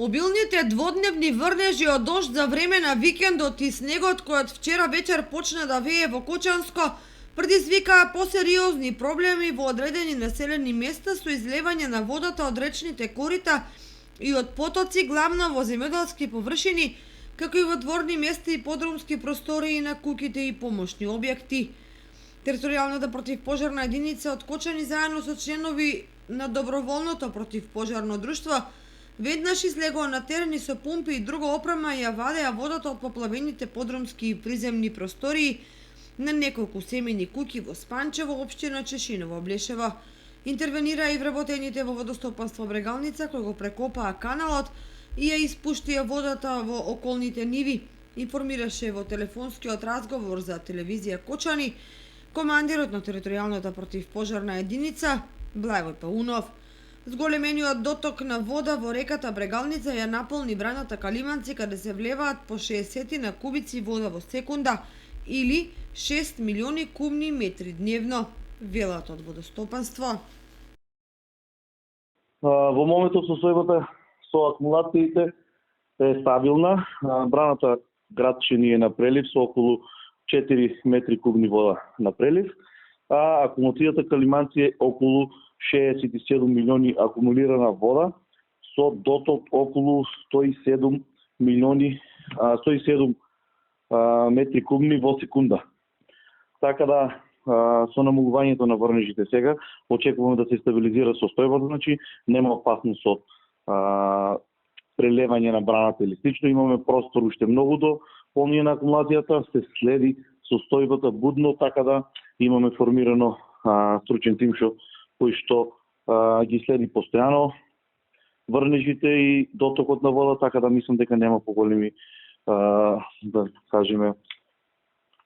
Обилните дводневни врнежи од дожд за време на викендот и снегот кој од вчера вечер почна да вее во Кочанско предизвикаа посериозни проблеми во одредени населени места со излевање на водата од речните корита и од потоци, главно во земјоделски површини, како и во дворни места и подрумски простории на куќите и помошни објекти. Територијалната противпожарна единица од Кочани заедно со членови на доброволното противпожарно друштво веднаш излегоа на терен и со помпи и друга опрема ја вадеа водата од поплавените подрумски и приземни простории на неколку семејни куќи во Спанчево, општина Чешиново, Блешево. Интервенираа и вработените во водостопанство Брегалница кои го прекопаа каналот и ја испуштија водата во околните ниви, информираше во телефонскиот разговор за телевизија Кочани командирот на територијалната противпожарна единица Блајвој Паунов. Зголемениот доток на вода во реката Брегалница ја наполни браната Калиманци, каде се влеваат по 60 на кубици вода во секунда или 6 милиони кубни метри дневно, велат од водостопанство. Во моментот состојбата со акумулациите е стабилна. Браната Градчини е на прелив со околу 4 метри кубни вода на прелив, а акумулацијата Калиманци е околу 67 милиони акумулирана вода со доток околу 107 милиони 107 метри кубни во секунда. Така да со намалувањето на врнежите сега очекуваме да се стабилизира состојбата, значи нема опасност од прелевање на браната или слично. Имаме простор уште многу до полнење на акумулацијата, се следи состојбата будно, така да имаме формирано стручен тим кој што ги следи постојано врнежите и дотокот на вода, така да мислам дека нема поголеми да кажеме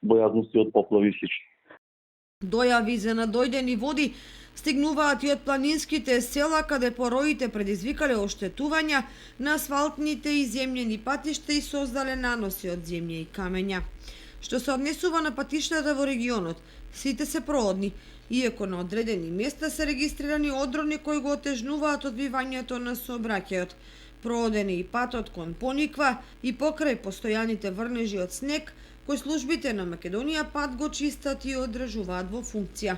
бојазности од поплави и слично. Дојави за надојдени води стигнуваат и од планинските села, каде пороите предизвикале оштетувања на асфалтните и земјени патишта и создале наноси од земја и камења. Што се однесува на патиштата во регионот, сите се проодни, иако на одредени места се регистрирани одрони кои го отежнуваат одбивањето на сообраќајот. Прооден е и патот кон Пониква и покрај постојаните врнежи од снег, кои службите на Македонија пат го чистат и одржуваат во функција.